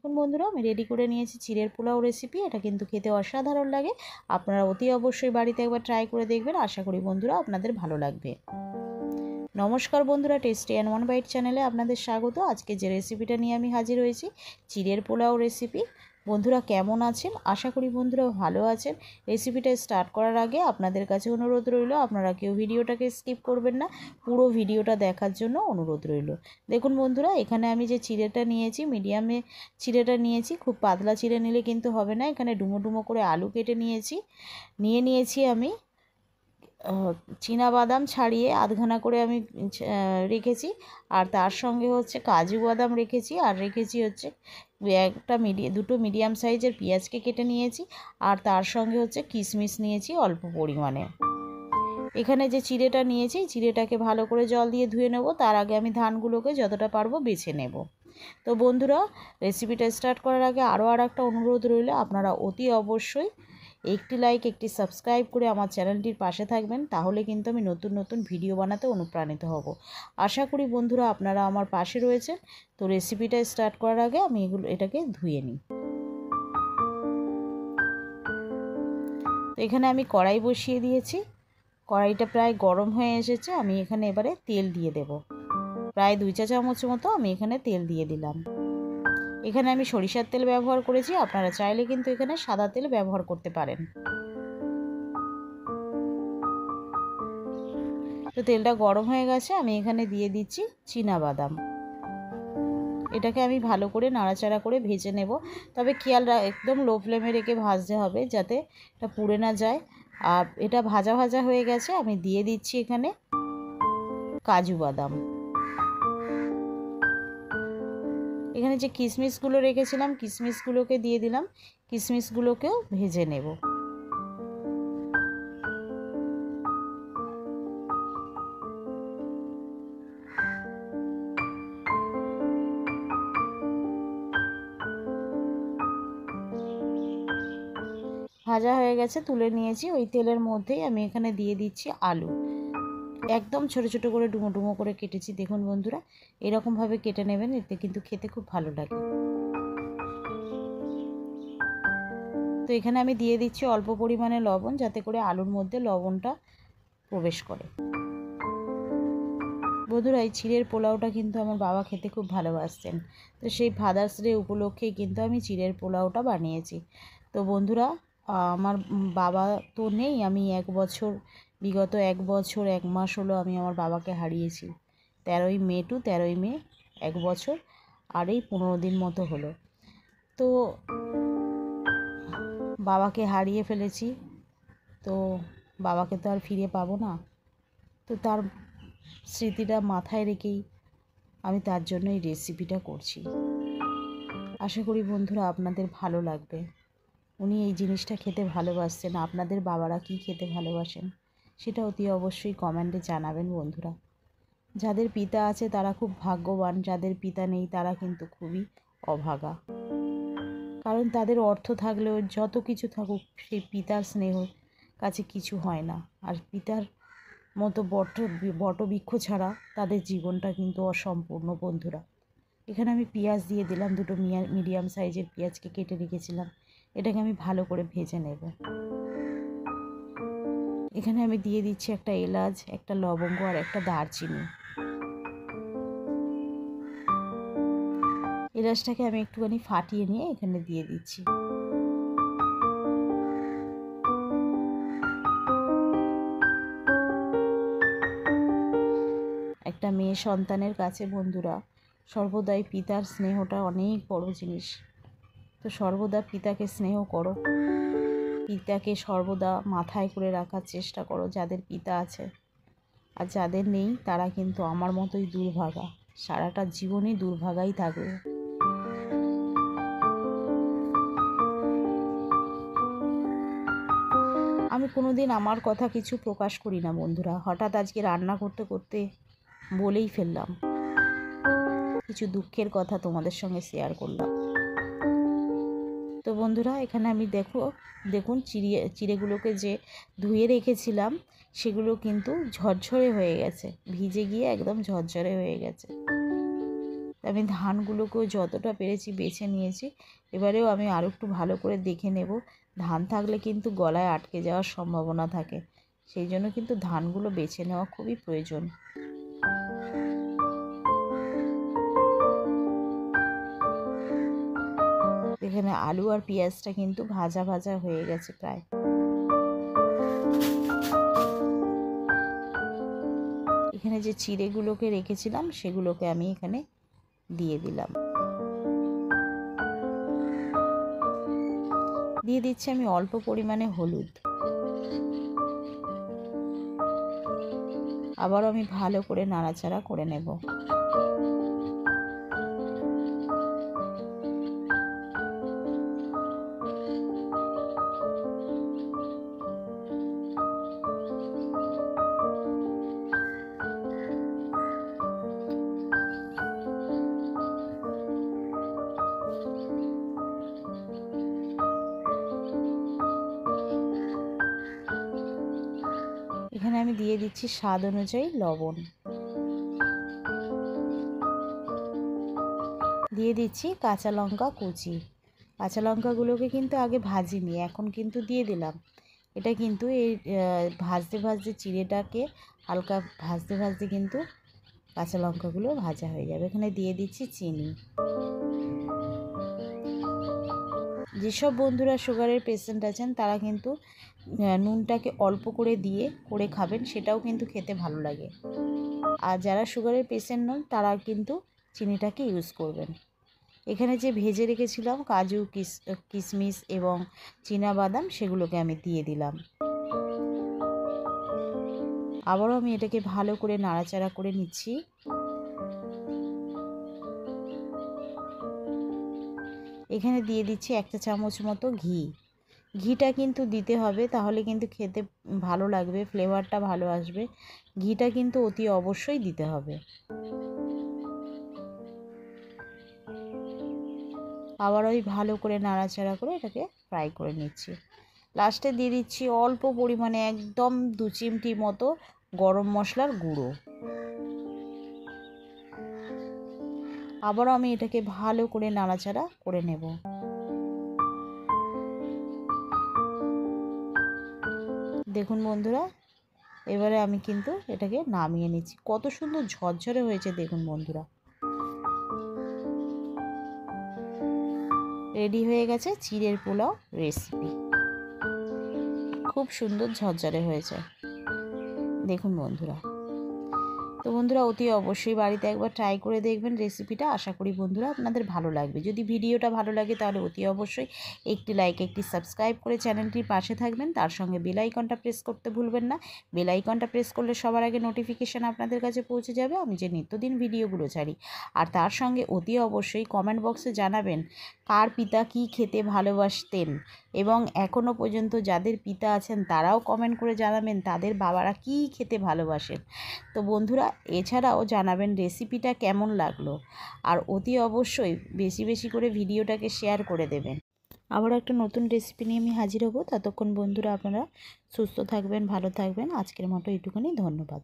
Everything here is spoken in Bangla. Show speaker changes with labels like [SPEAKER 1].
[SPEAKER 1] দেখুন বন্ধুরা, আমি রেডি করে নিয়েছি চিড়ের পোলাও রেসিপি। এটা কিন্তু খেতে অসাধারণ লাগে। আপনারা অতি অবশ্যই বাড়িতে একবার ট্রাই করে দেখবেন। আশা করি বন্ধুরা আপনাদের ভালো লাগবে। নমস্কার বন্ধুরা, টেস্টি অ্যান্ড ওয়ান বাইট চ্যানেলে আপনাদের স্বাগত। আজকে যে রেসিপিটা নিয়ে আমি হাজির হয়েছি, চিড়ের পোলাও রেসিপি। বন্ধুরা কেমন আছেন? আশা করি বন্ধুরা ভালো আছেন। রেসিপিটা স্টার্ট করার আগে আপনাদের কাছে অনুরোধ রইল, আপনারা কেউ ভিডিওটাকে স্কিপ করবেন না, পুরো ভিডিওটা দেখার জন্য অনুরোধ রইল। দেখুন বন্ধুরা, এখানে আমি যে চিড়েটা নিয়েছি, মিডিয়ামে চিড়েটা নিয়েছি। খুব পাতলা চিড়ে নিলে কিন্তু হবে না। এখানে ডুমো ডুমো করে আলু কেটে নিয়েছি আমি বাদাম ছাড়িয়ে আধখানা করে আমি রেখেছি। আর তার সঙ্গে হচ্ছে কাজু বাদাম রেখেছি। আর রেখেছি হচ্ছে দুটো মিডিয়াম সাইজের পেঁয়াজকে কেটে নিয়েছি। আর তার সঙ্গে হচ্ছে কিশমিশ নিয়েছি অল্প পরিমাণে। এখানে যে চিড়েটা নিয়েছি, চিড়েটাকে ভালো করে জল দিয়ে ধুয়ে নেব। তার আগে আমি ধানগুলোকে যতটা পারবো বেছে নেব। তো বন্ধুরা, রেসিপিটা স্টার্ট করার আগে আরও একটা অনুরোধ রইল, আপনারা অতি অবশ্যই একটি লাইক একটি সাবস্ক্রাইব করে আমার চ্যানেলটির পাশে থাকবেন। তাহলে কিন্তু আমি নতুন নতুন ভিডিও বানাতে অনুপ্রাণিত হব। আশা করি বন্ধুরা আপনারা আমার পাশে রয়েছেন। তো রেসিপিটা স্টার্ট করার আগে আমি এটাকে ধুয়ে নিই। তো এখানে আমি কড়াই বসিয়ে দিয়েছি। কড়াইটা প্রায় গরম হয়ে এসেছে। আমি এখানে এবারে তেল দিয়ে দেব। প্রায় 2 চা চামচ মতো আমি এখানে তেল দিয়ে দিলাম। এখানে আমি সরিষার তেল ব্যবহার করেছি। আপনারা চাইলে কিন্তু এখানে সাদা তেল ব্যবহার করতে পারেন। তো তেলটা গরম হয়ে গেছে, আমি এখানে দিয়ে দিচ্ছি বাদাম। এটাকে আমি ভালো করে নাড়াচাড়া করে ভেজে নেব। তবে একদম লো ফ্লেমে রেখে ভাজতে হবে, যাতে এটা পুড়ে না যায়। আর এটা ভাজা ভাজা হয়ে গেছে, আমি দিয়ে দিচ্ছি এখানে কাজু বাদাম। এখানে যে কিশমিশগুলো রেখেছিলাম, কিশমিশগুলোকে দিয়ে দিলাম। কিশমিশগুলোকেও ভেজে নেব। ভাজা হয়ে গেছে, তুলে নিয়েছি। ওই তেলের মধ্যেই আমি এখানে দিয়ে দিচ্ছি আলু। একদম ছোট ছোট করে ডুমো ডুমো করে কেটেছি। দেখুন বন্ধুরা, এরকমভাবে কেটে নেবেন, এতে কিন্তু খেতে খুব ভালো লাগে। তো এখানে আমি দিয়ে দিচ্ছি অল্প পরিমাণে লবণ, যাতে করে আলুর মধ্যে লবণটা প্রবেশ করে। বন্ধুরা, এই চিড়ের পোলাওটা কিন্তু আমার বাবা খেতে খুব ভালোবাসতেন। তো সেই ফাদার্স ডে উপলক্ষেই কিন্তু আমি চিড়ের পোলাওটা বানিয়েছি। তো বন্ধুরা, আমার বাবা তো নেই। আমি বিগত 1 বছর 1 মাস হলো আমি আমার বাবাকে হারিয়েছি। 13ই মে 1 বছর আর এই 15 দিন মতো হলো। তো বাবাকে হারিয়ে ফেলেছি। তো বাবাকে তো আর ফিরে পাবো না। তো তার স্মৃতিটা মাথায় রেখেই আমি তার জন্য এই রেসিপিটা করছি। আশা করি বন্ধুরা আপনাদের ভালো লাগবে। উনি এই জিনিসটা খেতে ভালোবাসতেন। আপনাদের বাবারা কি খেতে ভালোবাসেন সেটা অতি অবশ্যই কমেন্টে জানাবেন বন্ধুরা। যাদের পিতা আছে তারা খুব ভাগ্যবান, যাদের পিতা নেই তারা কিন্তু খুবই অভাগা। কারণ তাদের অর্থ থাকলেও যত কিছু থাকুক, সেই পিতার স্নেহ কাছে কিছু হয় না। আর পিতার মতো বটবৃক্ষ ছাড়া তাদের জীবনটা কিন্তু অসম্পূর্ণ বন্ধুরা। এখানে আমি পেঁয়াজ দিয়ে দিলাম। দুটো মিডিয়াম সাইজের পেঁয়াজকে কেটে রেখেছিলাম। এটাকে আমি ভালো করে ভেজে নেব। এখানে আমি দিয়ে দিচ্ছি একটা এলাচ, একটা লবঙ্গ আর একটা দারচিনি। এলাচটাকে আমি একটুখানি ফাটিয়ে নিয়ে এখানে দিয়ে দিচ্ছি। একটা মেয়ে সন্তানের কাছে বন্ধুরা সর্বদাই পিতার স্নেহটা অনেক বড় জিনিস। তো সর্বদা পিতাকে স্নেহ করো, পিতাকে সর্বদা মাথায় করে রাখার চেষ্টা করো যাদের পিতা আছে। আর যাদের নেই তারা কিন্তু আমার মতোই দুর্ভাগা, সারাটা জীবনই দুর্ভাগাই থাকবে। আমি কোনোদিন আমার কথা কিছু প্রকাশ করি না বন্ধুরা। হঠাৎ আজকে রান্না করতে করতে বলেই ফেললাম, কিছু দুঃখের কথা তোমাদের সঙ্গে শেয়ার করলাম। তো বন্ধুরা, এখানে আমি দেখুন চিড়েগুলোকে যে ধুয়ে রেখেছিলাম সেগুলো কিন্তু ঝরঝরে হয়ে গেছে, ভিজে গিয়ে একদম ঝরঝরে হয়ে গেছে। আমি ধানগুলোকেও যতটা পেরেছি বেছে নিয়েছি। এবারেও আমি আরও একটু ভালো করে দেখে নেব। ধান থাকলে কিন্তু গলায় আটকে যাওয়ার সম্ভাবনা থাকে, সেই জন্য কিন্তু ধানগুলো বেছে নেওয়া খুবই প্রয়োজন। এখানে আলু আর পেঁয়াজটা কিন্তু ভাজা ভাজা হয়ে গেছে প্রায়। এখানে যে চিড়েগুলোকে রেখেছিলাম সেগুলোকে আমি এখানে দিয়ে দিলাম। দিয়ে দিচ্ছি আমি অল্প পরিমাণে হলুদ। আবারও আমি ভালো করে নাড়াচাড়া করে নেব। এখানে আমি দিয়ে দিচ্ছি স্বাদ অনুযায়ী লবণ, দিয়ে দিচ্ছি কাঁচা লঙ্কা কুচি। কাঁচা লঙ্কাগুলোকে কিন্তু আগে ভাজিনি, এখন কিন্তু দিয়ে দিলাম। এটা কিন্তু এই ভাজতে ভাজতে চিড়েটাকে হালকা ভাজতে ভাজতে কিন্তু কাঁচা লঙ্কাগুলো ভাজা হয়ে যাবে। এখানে দিয়ে দিচ্ছি চিনি। যেসব বন্ধুরা সুগারের পেশেন্ট আছেন তারা কিন্তু নুনটাকে অল্প করে দিয়ে করে খাবেন, সেটাও কিন্তু খেতে ভালো লাগে। আর যারা সুগারের পেশেন্ট নন তারা কিন্তু চিনিটাকে ইউজ করবেন। এখানে যে ভেজে রেখেছিলাম কাজু কিশমিশ এবং চীনাবাদাম, সেগুলোকে আমি দিয়ে দিলাম। আবারও আমি এটাকে ভালো করে নাড়াচাড়া করে নিচ্ছি। এখানে দিয়ে দিচ্ছি 1 চা চামচ মতো ঘি। ঘিটা কিন্তু দিতে হবে, তাহলে কিন্তু খেতে ভালো লাগবে, ফ্লেভারটা ভালো আসবে। ঘিটা কিন্তু অতি অবশ্যই দিতে হবে। আবার ওই ভালো করে নাড়াচাড়া করে এটাকে ফ্রাই করে নিচ্ছি। লাস্টে দিয়ে দিচ্ছি অল্প পরিমাণে একদম 2 চিমটি মতো গরম মশলার গুঁড়ো। আবারও আমি এটাকে ভালো করে নাড়াচাড়া করে নেব। দেখুন বন্ধুরা, এবারে আমি কিন্তু এটাকে নামিয়ে নিচ্ছি। কত সুন্দর ঝরঝরে হয়েছে দেখুন বন্ধুরা। রেডি হয়ে গেছে চিড়ের পোলাও রেসিপি। খুব সুন্দর ঝরঝরে হয়েছে দেখুন বন্ধুরা। তো বন্ধুরা অতি অবশ্যই বাড়িতে একবার ট্রাই করে দেখবেন রেসিপিটা। আশা করি বন্ধুরা আপনাদের ভালো লাগবে। যদি ভিডিওটা ভালো লাগে তাহলে অতি অবশ্যই একটি লাইক, একটি সাবস্ক্রাইব করে চ্যানেলটির পাশে থাকবেন। তার সঙ্গে বেল আইকনটা প্রেস করতে ভুলবেন না। বেল আইকনটা প্রেস করলে সবার আগে নোটিফিকেশান আপনাদের কাছে পৌঁছে যাবে আমি যে নিত্যদিন ভিডিওগুলো ছাড়ি। আর তার সঙ্গে অতি অবশ্যই কমেন্ট বক্সে জানাবেন কার পিতা কী খেতে ভালোবাসতেন, এবং এখনও পর্যন্ত যাদের পিতা আছেন তারাও কমেন্ট করে জানাবেন তাদের বাবারা কী খেতে ভালোবাসেন। তো বন্ধুরা এছাড়াও জানাবেন রেসিপিটা কেমন লাগলো, আর অতি অবশ্যই বেশি বেশি করে ভিডিওটাকে শেয়ার করে দেবেন। আবার একটা নতুন রেসিপি নিয়ে আমি হাজির হব। ততক্ষণ বন্ধুরা আপনারা সুস্থ থাকবেন, ভালো থাকবেন। আজকের মতো এইটুকুনি, ধন্যবাদ।